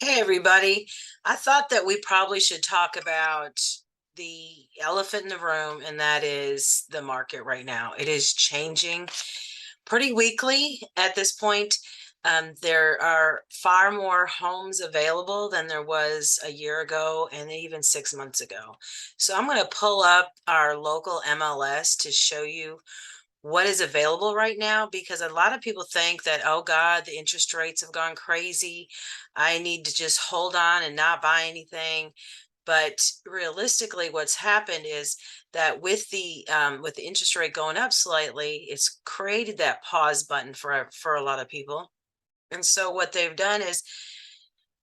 Hey, everybody. I thought that we probably should talk about the elephant in the room, and that is the market right now. It is changing pretty weekly at this point. There are far more homes available than there was a year ago and even 6 months ago. So I'm going to pull up our local MLS to show you what is available right now, because a lot of people think that, oh God, the interest rates have gone crazy. I need to just hold on and not buy anything. But realistically, what's happened is that with the interest rate going up slightly, it's created that pause button for a lot of people. And so what they've done is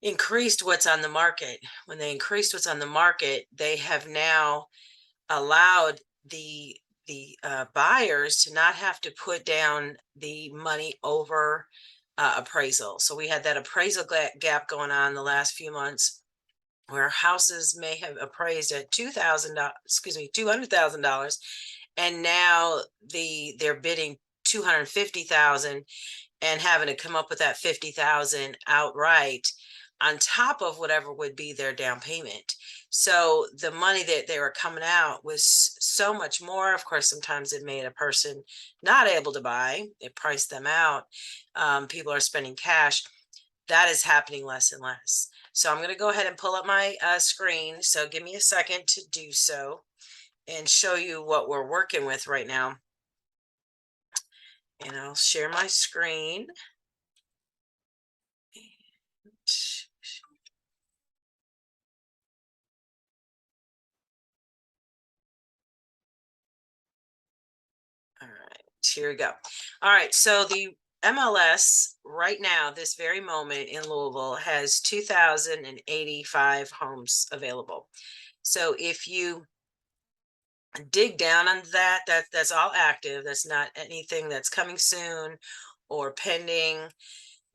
increased what's on the market. When they increased what's on the market, they have now allowed the buyers to not have to put down the money over appraisal. So we had that appraisal gap going on the last few months, where houses may have appraised at $200,000, and now they're bidding 250,000 and having to come up with that 50,000 outright on top of whatever would be their down payment. So the money that they were coming out was so much more. Of course, sometimes it made a person not able to buy. It priced them out. People are spending cash. That is happening less and less. So I'm going to go ahead and pull up my screen. So give me a second to do so and show you what we're working with right now. And I'll share my screen. All right, here we go. All right, so the MLS right now, this very moment in Louisville, has 2,085 homes available. So if you dig down on that's all active. That's not anything that's coming soon or pending.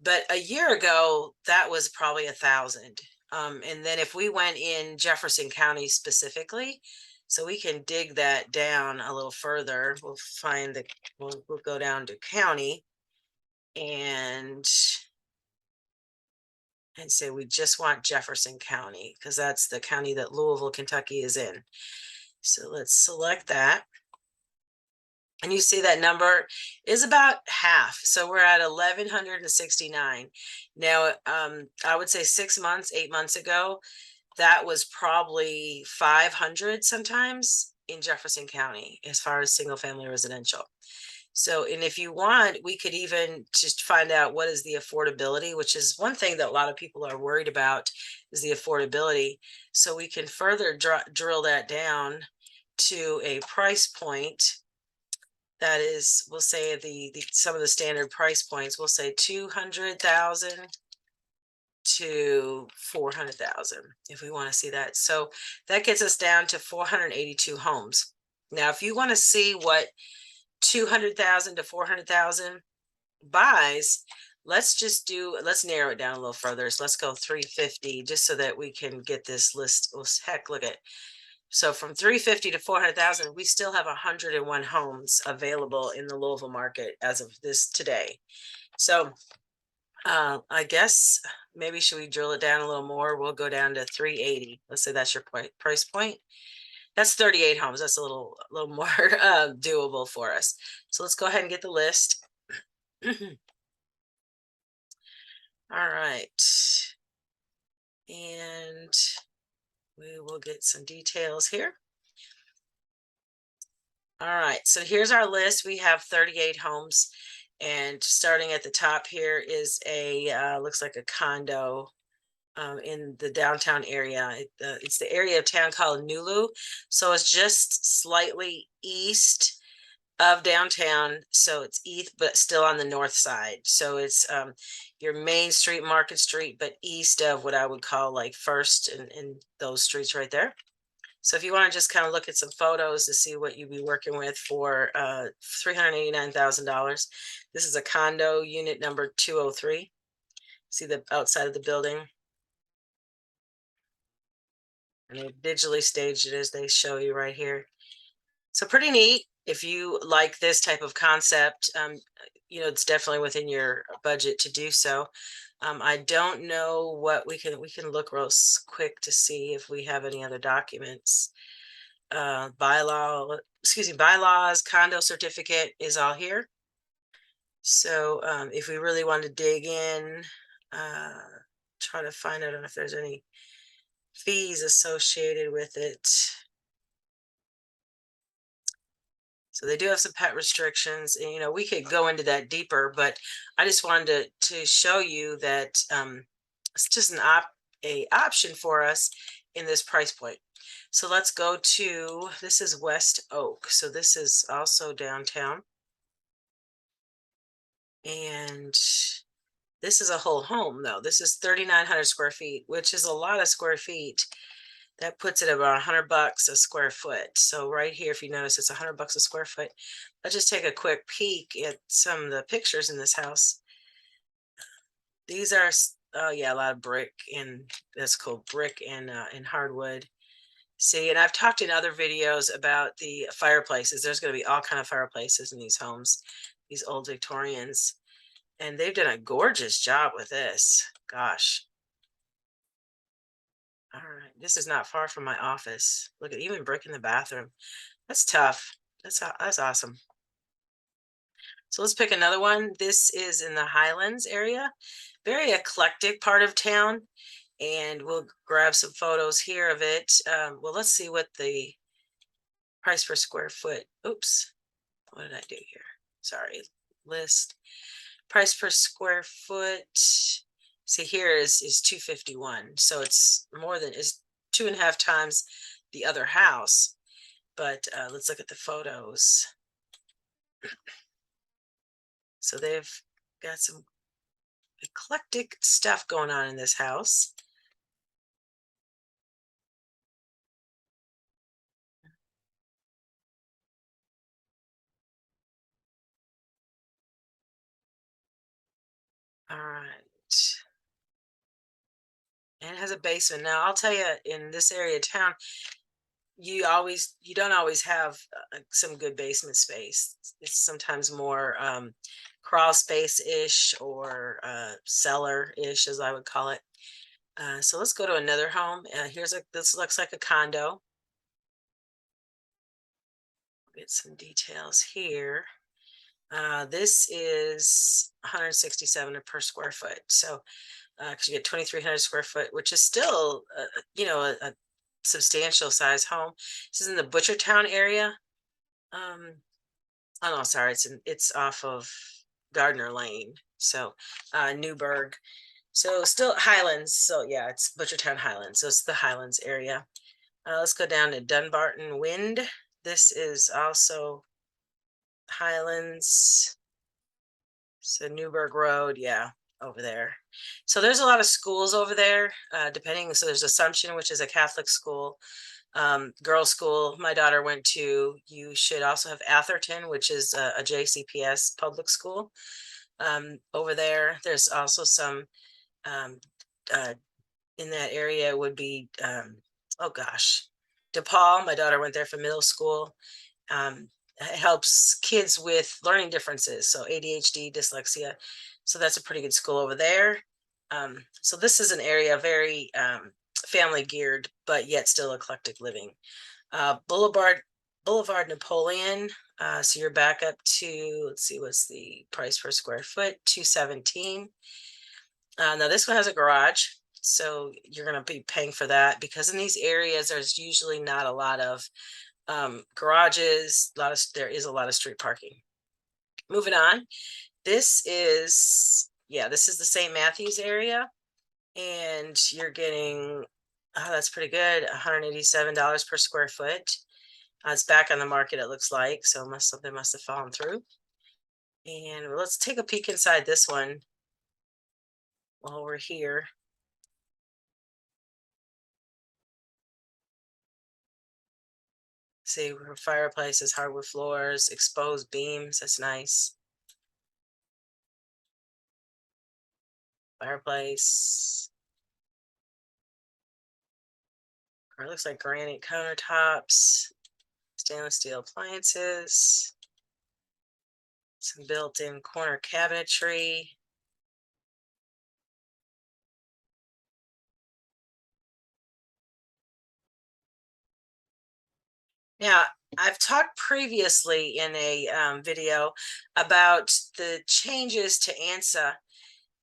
But a year ago, that was probably 1,000. And then if we went in Jefferson County specifically, so we can dig that down a little further. We'll go down to county and say we just want Jefferson County, because that's the county that Louisville, Kentucky is in. So let's select that. And you see that number is about half. So we're at 1,169. Now, I would say 6 months, 8 months ago, that was probably 500 sometimes in Jefferson County as far as single family residential. So, and if you want, we could even just find out what is the affordability, which is one thing that a lot of people are worried about, is the affordability. So we can further drill that down to a price point that is, we'll say the some of the standard price points, we'll say 200,000 to 400,000 if we want to see that. So that gets us down to 482 homes. Now, if you want to see what 200,000 to 400,000 buys, let's narrow it down a little further. So let's go 350, just so that we can get this list. Oh, heck, look at, so from 350 to 400,000, we still have 101 homes available in the Louisville market as of this today. So I guess maybe should we drill it down a little more? We'll go down to 380. Let's say that's your price point. That's 38 homes. That's a little more doable for us. So let's go ahead and get the list. All right. And we will get some details here. All right, so here's our list. We have 38 homes, and starting at the top here is a looks like a condo in the downtown area. It's the area of town called Nulu, so it's just slightly east of downtown. So it's east, but still on the north side. So it's your main street, Market Street, but east of what I would call like First and those streets right there. So if you want to just kind of look at some photos to see what you'd be working with for $389,000. This is a condo unit number 203. See the outside of the building? And they digitally staged it as they show you right here. So pretty neat. if you like this type of concept, it's definitely within your budget to do so. I don't know what we can look quick to see if we have any other documents. Bylaws, condo certificate is all here. So if we really want to dig in, uh, try to find out if there's any fees associated with it. So they do have some pet restrictions, and we could go into that deeper, but I just wanted to show you that it's just a option for us in this price point. So let's go to, this is West Oak. So this is also downtown. And this is a whole home though. This is 3,900 square feet, which is a lot of square feet. That puts it about $100 a square foot. So right here, if you notice, it's $100 a square foot. Let's just take a quick peek at some of the pictures in this house. These are, oh yeah, a lot of brick, and that's cool, brick and hardwood. See, and I've talked in other videos about the fireplaces. There's going to be all kind of fireplaces in these homes, these old Victorians, and they've done a gorgeous job with this. Gosh. All right, this is not far from my office. Look at even brick in the bathroom. That's tough. That's awesome. So let's pick another one. This is in the Highlands area, very eclectic part of town, and we'll grab some photos here of it. Well, let's see what the price per square foot. Oops, what did I do here? Sorry, list price per square foot. See, here is 251, so it's more than is 2.5 times the other house. But let's look at the photos. So they've got some eclectic stuff going on in this house. All right. And it has a basement. Now, I'll tell you, in this area of town, you don't always have some good basement space. It's sometimes more crawl space-ish, or cellar-ish, as I would call it. So let's go to another home. This looks like a condo. Get some details here. This is 167 per square foot. So, because you get 2,300 square foot, which is still, a substantial size home. This is in the Butchertown area. Oh no, sorry, it's off of Gardner Lane. So, Newburgh. So still Highlands. So yeah, it's Butchertown Highlands. So it's the Highlands area. Let's go down to Dunbarton Wind. This is also Highlands. So Newburgh Road, yeah, over there. So there's a lot of schools over there, depending. So there's Assumption, which is a Catholic school, girls' school my daughter went to. You should also have Atherton, which is a JCPS public school. Over there, there's also some in that area would be, oh gosh, DePaul. My daughter went there for middle school. It helps kids with learning differences, so ADHD, dyslexia. So that's a pretty good school over there. So this is an area very family geared, but yet still eclectic living. Boulevard Napoleon. So you're back up to, let's see, what's the price per square foot? 217. Now this one has a garage, so you're going to be paying for that, because in these areas there's usually not a lot of garages. There is a lot of street parking. Moving on, this is the St. Matthews area, and you're getting, oh, that's pretty good, $187 per square foot. It's back on the market, it looks like, so something must have fallen through. And let's take a peek inside this one while we're here. See, fireplaces, hardwood floors, exposed beams. That's nice. Fireplace. Or it looks like granite countertops. stainless steel appliances, some built-in corner cabinetry. Now, I've talked previously in a video about the changes to ANSA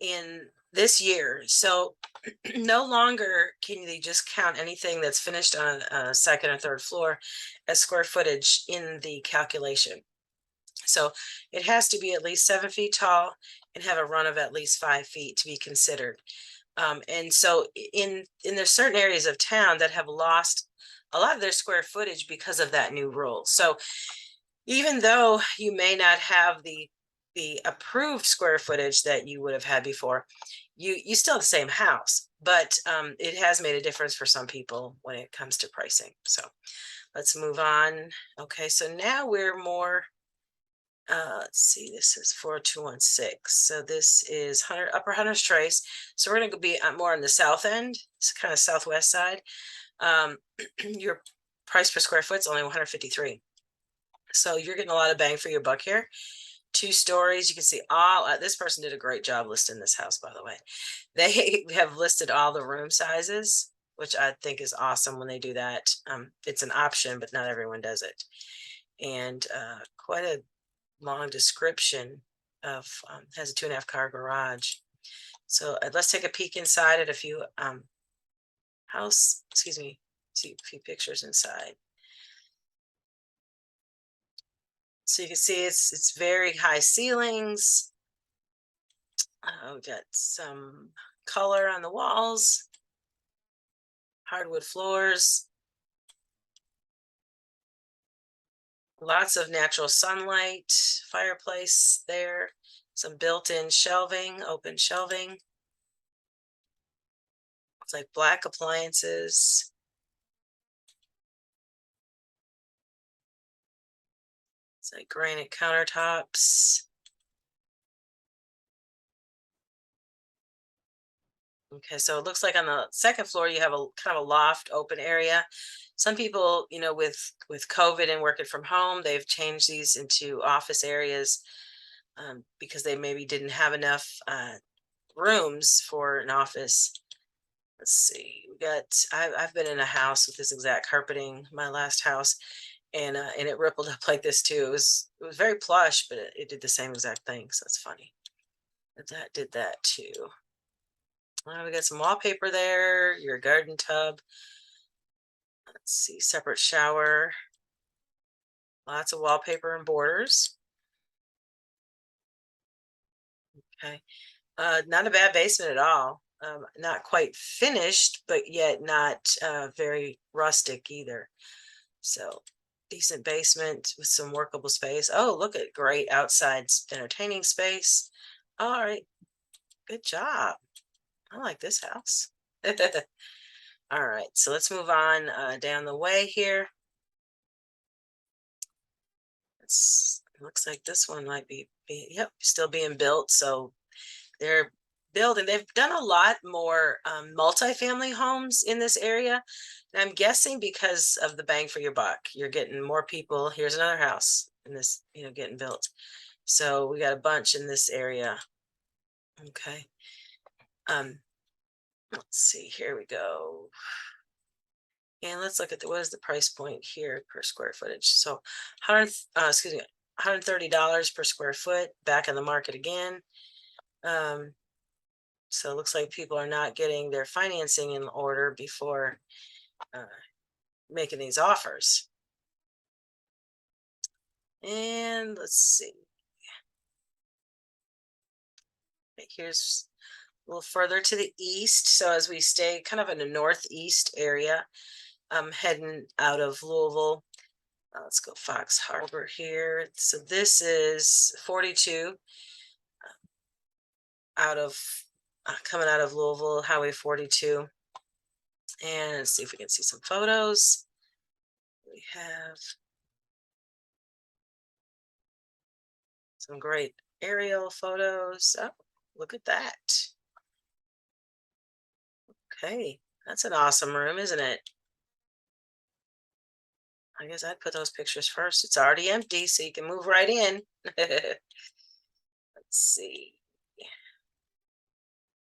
in this year. So no longer can they just count anything that's finished on a second or third floor as square footage in the calculation. So it has to be at least 7 feet tall and have a run of at least 5 feet to be considered. And so in there's certain areas of town that have lost a lot of their square footage because of that new rule. So even though you may not have the approved square footage that you would have had before, you still have the same house, but it has made a difference for some people when it comes to pricing. So let's move on. Okay, so now we're more let's see, this is 4216. So this is Upper Hunter's Trace. So we're going to be more on the south end. It's kind of southwest side. Your price per square foot is only 153. So you're getting a lot of bang for your buck here. 2 stories. You can see all this person did a great job listing this house, by the way. They have listed all the room sizes, which I think is awesome when they do that. It's an option, but not everyone does it. And quite a long description of has a 2.5 car garage. So let's take a peek inside at a few see a few pictures inside. So you can see it's very high ceilings. We got some color on the walls, hardwood floors, lots of natural sunlight, fireplace there, some built-in shelving, open shelving. It's like black appliances. It's like granite countertops. Okay, so it looks like on the second floor you have a kind of a loft open area. Some people, with COVID and working from home, they've changed these into office areas because they maybe didn't have enough rooms for an office. Let's see. I've been in a house with this exact carpeting, my last house, and it rippled up like this too. It was very plush, but it did the same exact thing. So it's funny. But that did that too. We got some wallpaper there, your garden tub. Let's see, separate shower. Lots of wallpaper and borders. Okay. Not a bad basement at all. Not quite finished, but yet not very rustic either. So decent basement with some workable space. Oh, look at great outside entertaining space. All right. Good job. I like this house. All right, so let's move on down the way here. It looks like this one might be yep, still being built. So they're building. They've done a lot more multifamily homes in this area. And I'm guessing because of the bang for your buck, you're getting more people. Here's another house in this, getting built. So we got a bunch in this area. Okay. Let's see. Here we go. And let's look at what is the price point here per square footage. So $130 per square foot, back in the market again. So it looks like people are not getting their financing in order before making these offers. And let's see. Here's a little further to the east. So as we stay kind of in the northeast area, heading out of Louisville. Let's go Fox Harbor here. So this is 42 coming out of Louisville, Highway 42. And let's see if we can see some photos. We have some great aerial photos. Oh, look at that. Okay, that's an awesome room, isn't it? I guess I'd put those pictures first. It's already empty, so you can move right in. Let's see.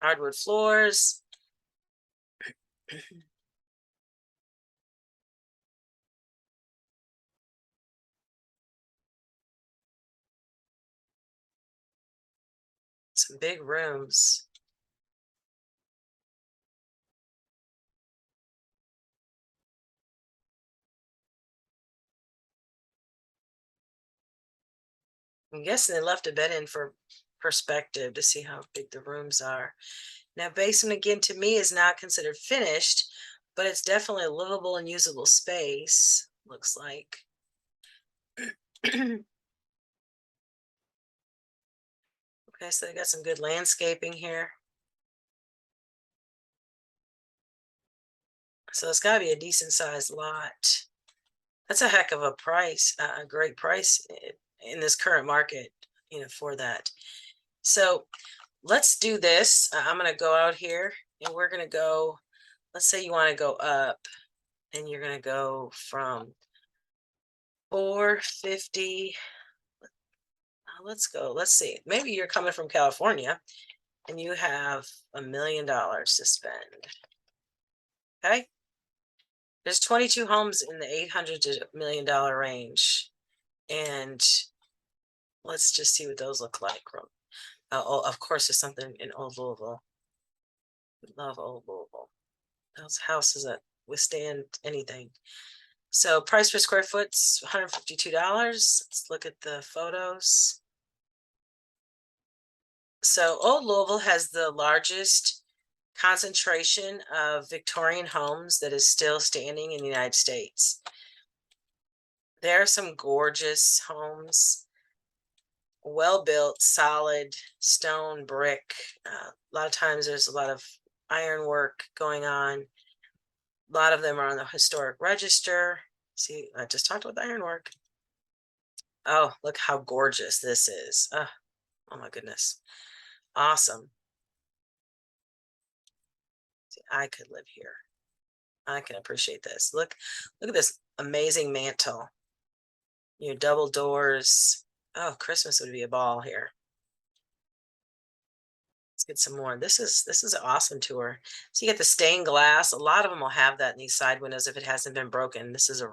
Hardwood floors. Some big rooms. I'm guessing they left a bed in for perspective to see how big the rooms are. Now, basement again to me is not considered finished, but it's definitely a livable and usable space, looks like. Okay, so they got some good landscaping here. So it's got to be a decent sized lot. That's a heck of a price, a great price in this current market, for that. So let's do this. I'm going to go out here and we're going to go, let's say you want to go up and you're going to go from 450. Let's go. Let's see. Maybe you're coming from California and you have $1 million to spend. Okay. There's 22 homes in the $800 to $1 million range. And let's just see what those look like. Oh, of course, there's something in Old Louisville. Love Old Louisville. Those houses that withstand anything. So price per square foot's $152. Let's look at the photos. So Old Louisville has the largest concentration of Victorian homes that is still standing in the United States. There are some gorgeous homes, well-built, solid stone, brick. A lot of times there's a lot of ironwork going on. A lot of them are on the historic register. See, I just talked about the ironwork. Oh, look how gorgeous this is. Oh my goodness. Awesome. See, I could live here. I can appreciate this. Look at this amazing mantle. Your double doors. Oh, Christmas would be a ball here. Let's get some more. This is an awesome tour. So you get the stained glass. A lot of them will have that in these side windows if it hasn't been broken. This is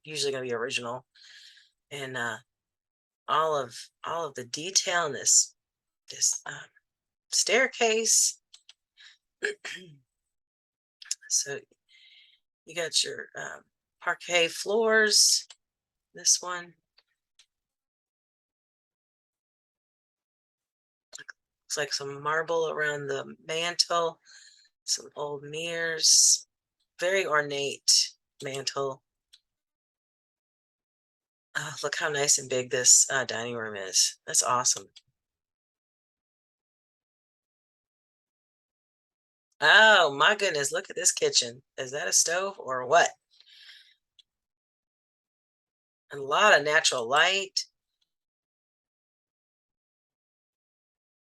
usually going to be original. And all of the detail in this staircase. So you got your parquet floors. This one looks like some marble around the mantle. Some old mirrors. Very ornate mantle. Look how nice and big this dining room is. That's awesome. Oh my goodness, look at this kitchen. Is that a stove or what? A lot of natural light.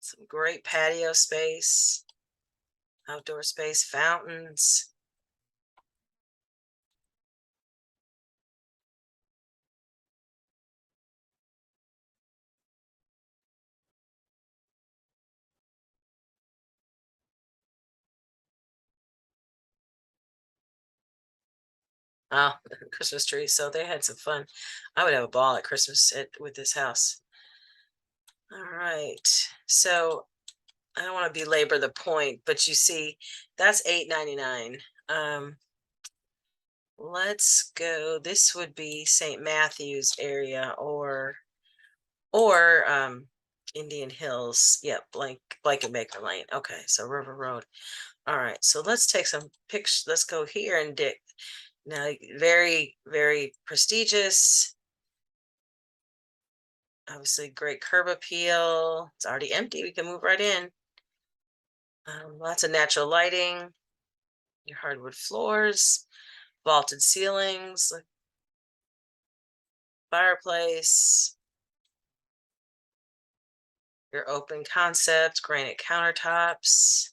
Some great patio space. Outdoor space, fountains. Oh, Christmas tree. So they had some fun. I would have a ball at Christmas with this house. All right. So I don't want to belabor the point, but you see, that's $8.99. Let's go. This would be St. Matthew's area or Indian Hills. Yep, Blanket Maker Lane. Okay, so River Road. All right, so let's take some pictures. Let's go here and dig. Now, very, very prestigious. Obviously, great curb appeal. It's already empty. We can move right in. Lots of natural lighting. Your hardwood floors, vaulted ceilings, fireplace. Your open concept, granite countertops.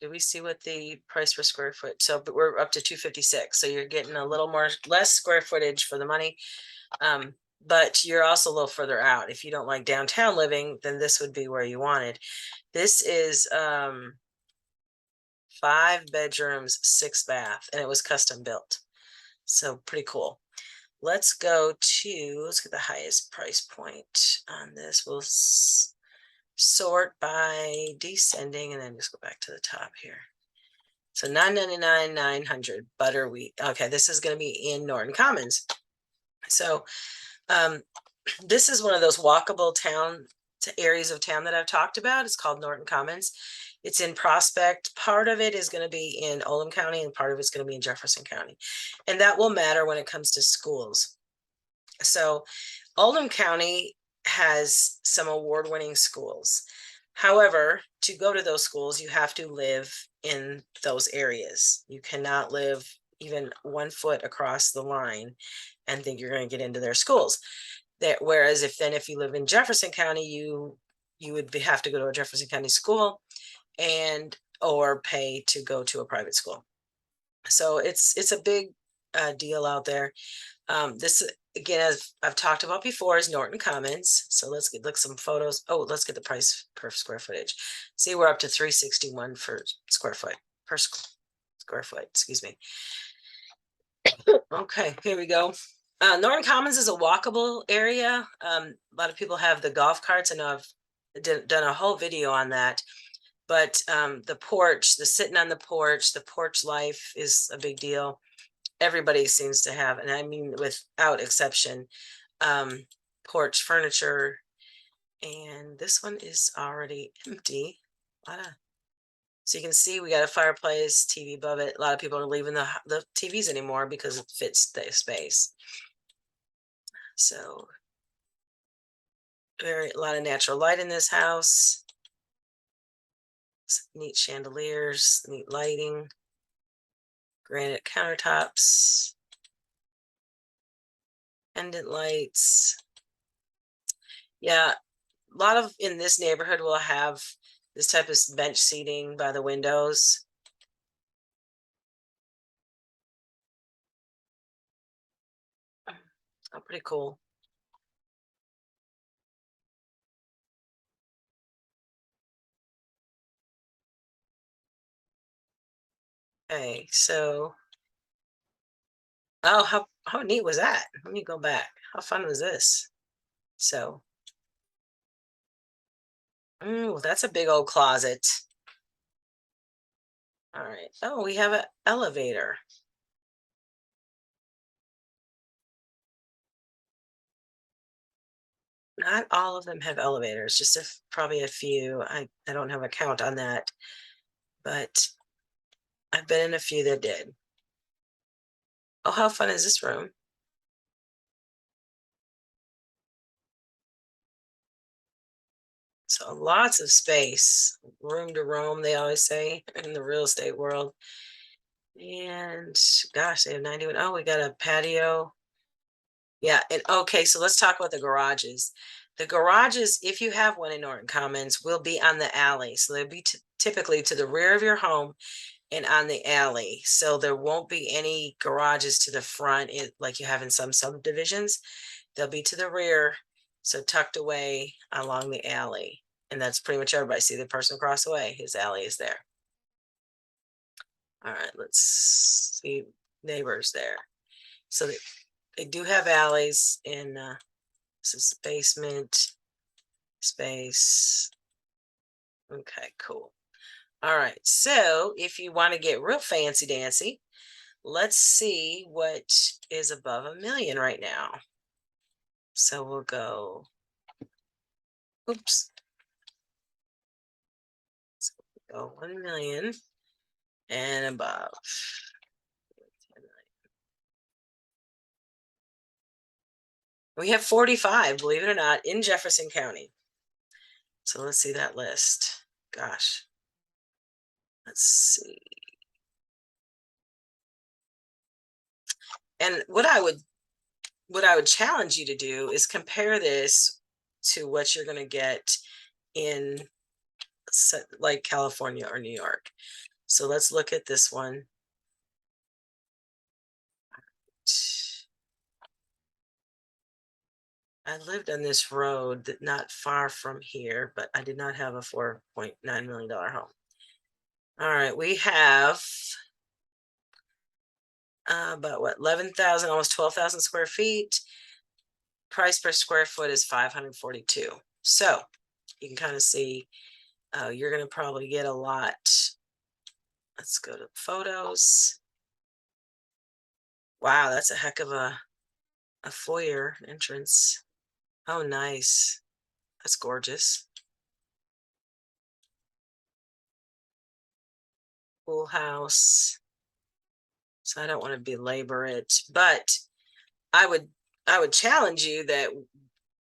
do we see what the price per square foot? So, but we're up to 256. So you're getting a little more, less square footage for the money. But you're also a little further out. If you don't like downtown living, then this would be where you wanted. This is 5 bedrooms, 6 bath, and it was custom built. So pretty cool. Let's go to, let's get the highest price point on this. We'll sort by descending and then just go back to the top here. So $9.99, $900 butter wheat. Okay, this is going to be in Norton Commons. So this is one of those walkable town areas of town that I've talked about. It's called Norton Commons. It's in Prospect. Part of it is going to be in Oldham County and part of it's going to be in Jefferson County. And that will matter when it comes to schools. So Oldham County has some award-winning schools. However, to go to those schools, you have to live in those areas. You cannot live even 1 foot across the line and think you're going to get into their schools. Whereas if you live in Jefferson County, you would have to go to a Jefferson County school and or pay to go to a private school. So it's a big deal out there. This again, as I've talked about before, is Norton Commons. So let's look some photos. Oh, let's get the price per square footage. See, we're up to 361 for square foot per square foot. Excuse me. Okay, here we go. Norton Commons is a walkable area. A lot of people have the golf carts. I know I've done a whole video on that. But the porch, the sitting on the porch life is a big deal. Everybody seems to have, and I mean without exception, porch furniture. And this one is already empty. So you can see we got a fireplace, TV above it. A lot of people are leaving the TVs anymore because it fits the space. So a lot of natural light in this house. Some neat chandeliers, neat lighting, granite countertops, pendant lights. Yeah, a lot of in this neighborhood will have this type of bench seating by the windows. Oh, pretty cool. Okay, so oh, how neat was that? Let me go back. How fun was this? So, that's a big old closet. All right. Oh, we have an elevator. Not all of them have elevators, just probably a few. I don't have a count on that, but I've been in a few that did. Oh, how fun is this room? So lots of space, room to roam, they always say in the real estate world. And gosh, they have 91. Oh, we got a patio. Yeah. And okay, so let's talk about the garages. The garages, if you have one in Norton Commons, will be on the alley. So they'll be typically to the rear of your home and on the alley. So there won't be any garages to the front like you have in some subdivisions. They'll be to the rear, so tucked away along the alley. And that's pretty much everybody. See the person across the way, his alley is there. All right, let's see neighbors there. So they do have alleys in this is basement space. Okay, cool. All right, so if you want to get real fancy dancy, let's see what is above $1 million right now. So we'll go, oops. So we'll go 1 million and above. We have 45, believe it or not, in Jefferson County. So let's see that list. Gosh. Let's see. And what I would challenge you to do is compare this to what you're going to get in like California or New York. So let's look at this one. I lived on this road that not far from here, but I did not have a $4.9 million home. All right, we have about what, 11,000, almost 12,000 square feet. Price per square foot is 542. So you can kind of see you're going to probably get a lot. Let's go to photos. Wow, that's a heck of a foyer entrance. Oh, nice. That's gorgeous. Pool house. So I don't want to belabor it, but I would challenge you that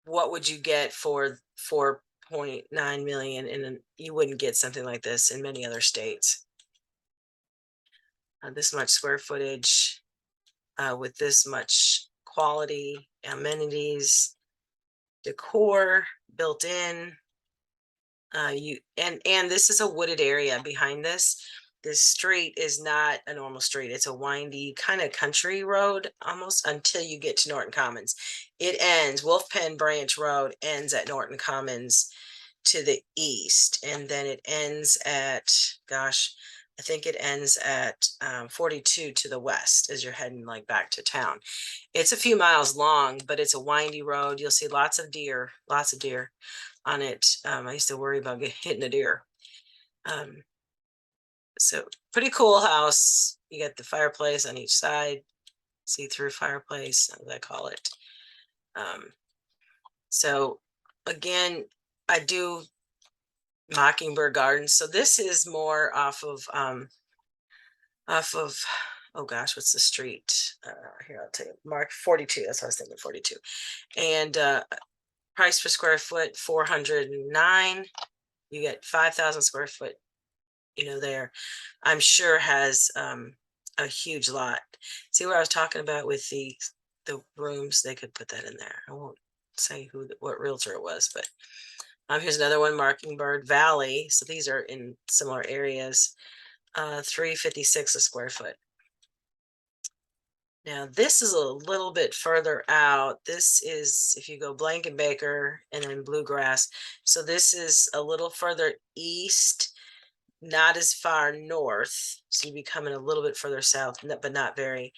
what would you get for 4.9 million, and you wouldn't get something like this in many other states. This much square footage with this much quality, amenities, decor built in. And this is a wooded area behind this. This street is not a normal street. It's a windy kind of country road almost until you get to Norton Commons. It ends, Wolf Pen Branch Road ends at Norton Commons to the east. And then it ends at, gosh, I think it ends at 42 to the west as you're heading like back to town. It's a few miles long, but it's a windy road. You'll see lots of deer on it. I used to worry about hitting a deer. So pretty cool house. You got the fireplace on each side, see-through fireplace, as I call it. So again, I do Mockingbird Gardens. So this is more off of oh gosh, what's the street? Here, I'll tell you. Mark 42. That's what I was thinking, 42. And price per square foot, 409. You get 5,000 square foot, there. I'm sure has a huge lot. See what I was talking about with the rooms? They could put that in there. I won't say what realtor it was, but here's another one, Mockingbird Valley. So these are in similar areas. 356 a square foot. Now this is a little bit further out. This is if you go Blankenbaker and then Bluegrass. So this is a little further east, not as far north. So you'd be coming a little bit further south, but not very,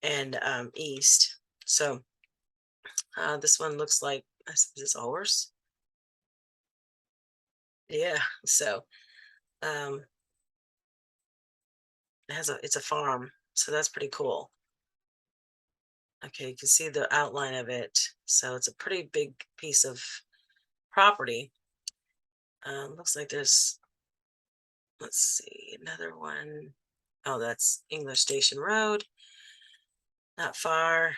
and east. So this one looks like, is this a horse? Yeah. So it's a farm. So that's pretty cool. Okay, you can see the outline of it. So it's a pretty big piece of property. Looks like there's, let's see, another one. Oh, that's English Station Road. Not far.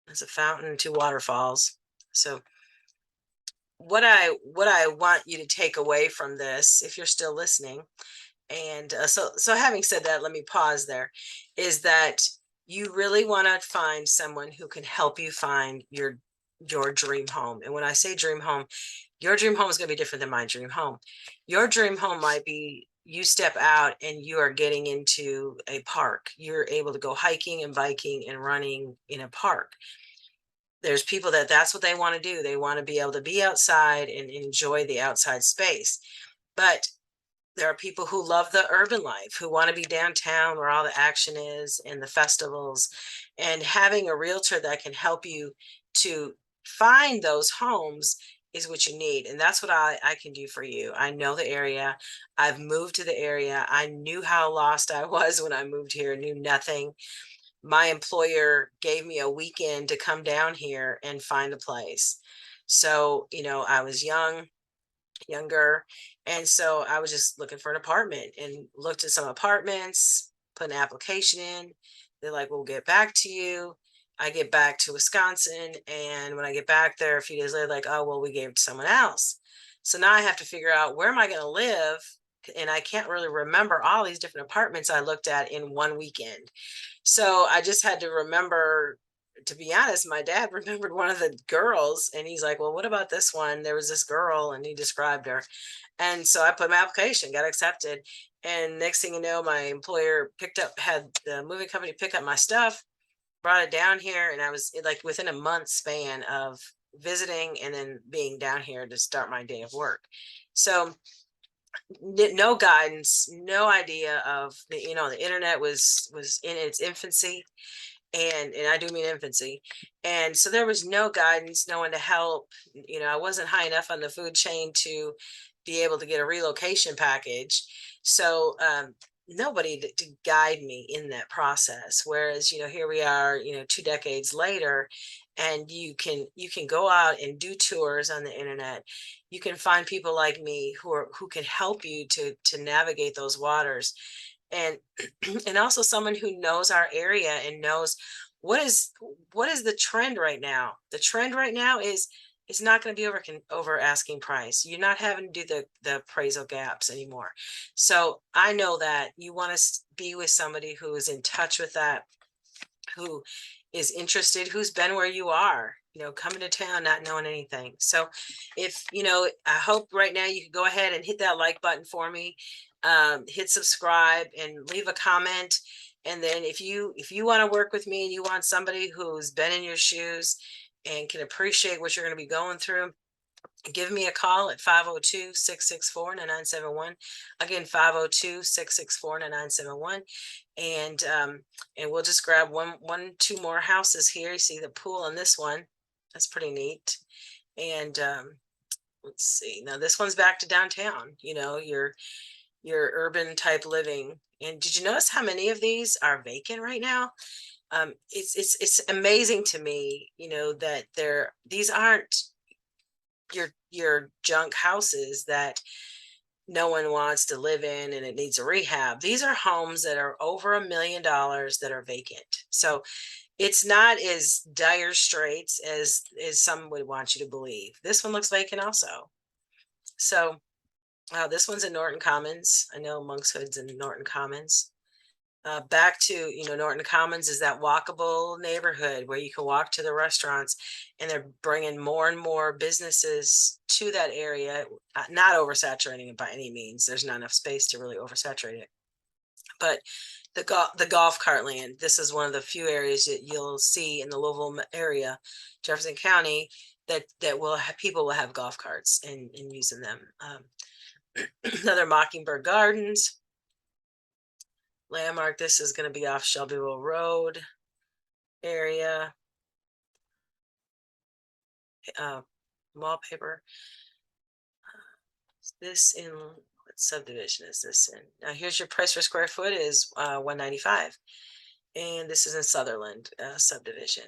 There's a fountain, 2 waterfalls. So what I want you to take away from this, if you're still listening, and so having said that, let me pause there, is that you really want to find someone who can help you find your dream home. And when I say dream home, your dream home is going to be different than my dream home. Your dream home might be you step out and you are getting into a park. You're able to go hiking and biking and running in a park. There's people that's what they want to do. They want to be able to be outside and enjoy the outside space. But there are people who love the urban life, who want to be downtown where all the action is and the festivals, and having a realtor that can help you to find those homes is what you need. And that's what I can do for you. I know the area. I've moved to the area. I knew how lost I was when I moved here, knew nothing. My employer gave me a weekend to come down here and find a place. So, I was younger. And so I was just looking for an apartment and looked at some apartments, put an application in. They're like, we'll get back to you. I get back to Wisconsin. And when I get back there a few days later, like, oh, well, we gave it to someone else. So now I have to figure out where am I going to live? And I can't really remember all these different apartments I looked at in one weekend. So I just had to remember to be honest, my dad remembered one of the girls, and he's like, well, what about this one? There was this girl, and he described her. And so I put my application, got accepted. And next thing you know, my employer had the moving company pick up my stuff, brought it down here, and I was like within a month span of visiting and then being down here to start my day of work. So no guidance, no idea of the internet was in its infancy, and I do mean infancy. And so there was no guidance, no one to help. I wasn't high enough on the food chain to be able to get a relocation package. So nobody to guide me in that process. Whereas, here we are, 2 decades later, and you can go out and do tours on the internet. You can find people like me who can help you to navigate those waters, and and also someone who knows our area and knows what is the trend right now. The trend right now is it's not going to be over asking price. You're not having to do the appraisal gaps anymore. So I know that you want to be with somebody who is in touch with that, who is interested, who's been where you are, coming to town not knowing anything. So if I hope right now you can go ahead and hit that like button for me, hit subscribe and leave a comment. And then if you want to work with me and you want somebody who's been in your shoes and can appreciate what you're going to be going through, give me a call at 502-664-9971. Again, 502-664-9971. And we'll just grab two more houses here. You see the pool on this one. That's pretty neat. And let's see. Now this one's back to downtown, your urban type living. And did you notice how many of these are vacant right now? It's amazing to me, that these aren't your junk houses that no one wants to live in and it needs a rehab. These are homes that are over $1 million that are vacant. So it's not as dire straits as some would want you to believe. This one looks vacant also. So this one's in Norton Commons. I know Monkshood's in Norton Commons. Back to, Norton Commons is that walkable neighborhood where you can walk to the restaurants, and they're bringing more and more businesses to that area, not oversaturating it by any means. There's not enough space to really oversaturate it. But the golf cart land, this is one of the few areas that you'll see in the Louisville area, Jefferson County, that people will have golf carts and using them. Another Mockingbird Gardens. Landmark, this is going to be off Shelbyville Road area. Wallpaper. This in what subdivision is this in? Now here's your price per square foot is $195, and this is in Sutherland subdivision.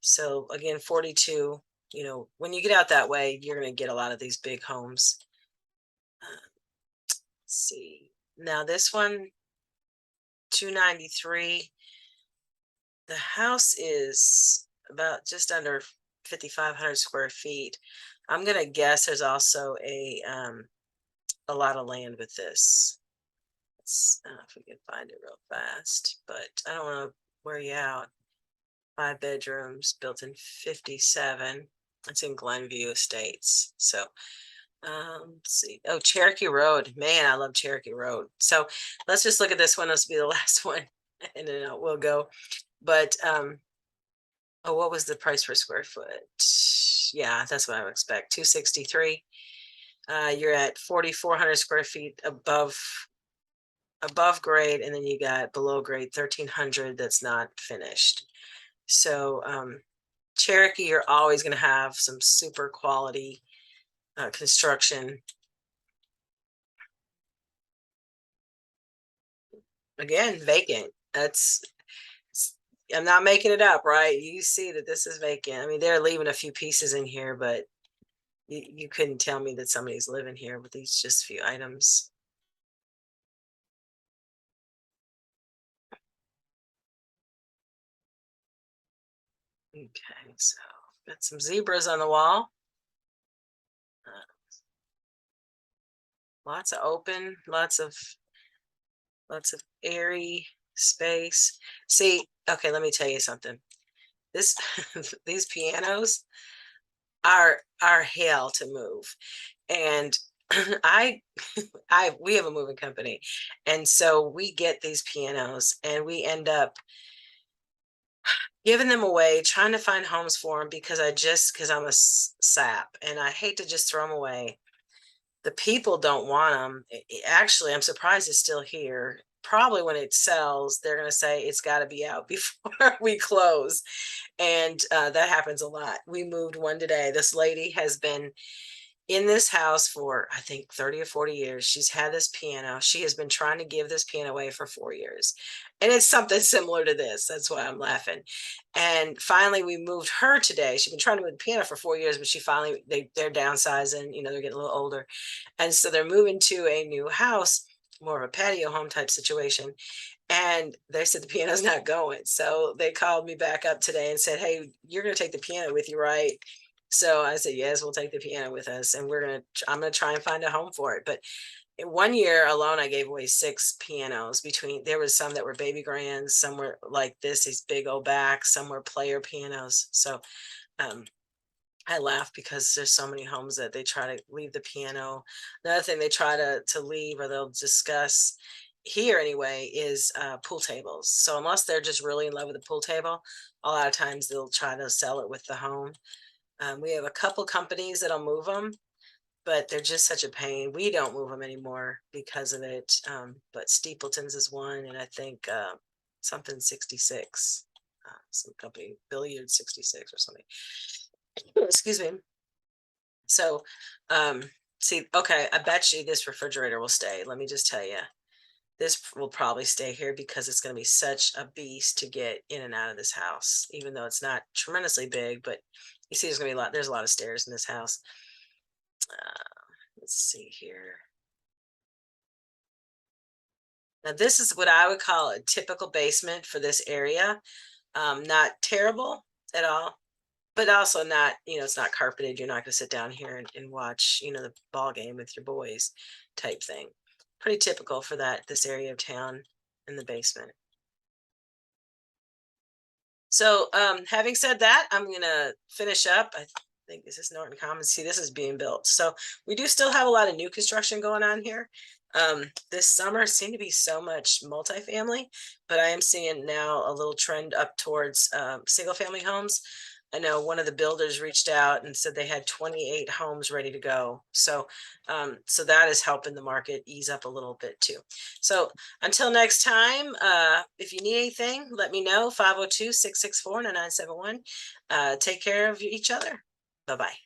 So again, 42. When you get out that way, you're going to get a lot of these big homes. Let's see. Now this one, 293. The house is about just under 5,500 square feet. I'm gonna guess there's also a lot of land with this. Let's if we can find it real fast, but I don't want to wear you out. 5 bedrooms, built in 57. It's in Glenview Estates. So let's see. Oh, Cherokee Road. Man, I love Cherokee Road. So let's just look at this one. This will be the last one, and then we'll go. But oh, what was the price per square foot? Yeah, that's what I would expect. 263. You're at 4,400 square feet above grade, and then you got below grade 1,300 that's not finished. So Cherokee, you're always going to have some super quality construction. Again, vacant. I'm not making it up, right? You see that this is vacant. I mean, they're leaving a few pieces in here, but you couldn't tell me that somebody's living here with these just few items. Okay, so got some zebras on the wall. Lots of open, lots of airy space. See, okay, let me tell you something. this these pianos are hell to move. And I we have a moving company. And so we get these pianos and we end up giving them away, trying to find homes for them because because I'm a sap and I hate to just throw them away. The people don't want them. Actually, I'm surprised it's still here. Probably when it sells, they're going to say it's got to be out before we close. And that happens a lot. We moved one today. This lady has been in this house for I think 30 or 40 years. She's had this piano. She has been trying to give this piano away for 4 years. And it's something similar to this. That's why I'm laughing. And finally we moved her today. She's been trying to move the piano for 4 years, but she finally they're downsizing, they're getting a little older. And so they're moving to a new house, more of a patio home type situation. And they said the piano's not going. So they called me back up today and said, "Hey, you're going to take the piano with you, right?" So I said, "Yes, we'll take the piano with us, and I'm gonna try and find a home for it." But in 1 year alone, I gave away 6 pianos. There was some that were baby grands, some were like these big old backs, some were player pianos. So um, I laugh because there's so many homes that they try to leave the piano. Another thing they try to leave or they'll discuss here anyway is pool tables. So unless they're just really in love with the pool table, a lot of times they'll try to sell it with the home. We have a couple companies that'll move them, but they're just such a pain. We don't move them anymore because of it. But Stapleton's is one, and I think something 66, some company, Billiard 66 or something. Excuse me. So, see, okay, I bet you this refrigerator will stay. Let me just tell you, this will probably stay here because it's going to be such a beast to get in and out of this house, even though it's not tremendously big, but you see, there's a lot of stairs in this house. Let's see here. Now, this is what I would call a typical basement for this area. Not terrible at all, but also not, it's not carpeted. You're not going to sit down here and watch, the ball game with your boys type thing. Pretty typical for this area of town in the basement. So, having said that, I'm gonna finish up. I think this is Norton Commons. See, this is being built. So we do still have a lot of new construction going on here. This summer seemed to be so much multifamily, but I am seeing now a little trend up towards single family homes. I know one of the builders reached out and said they had 28 homes ready to go. So, so that is helping the market ease up a little bit too. So until next time, if you need anything, let me know. 502-664-9971. Take care of each other. Bye-bye.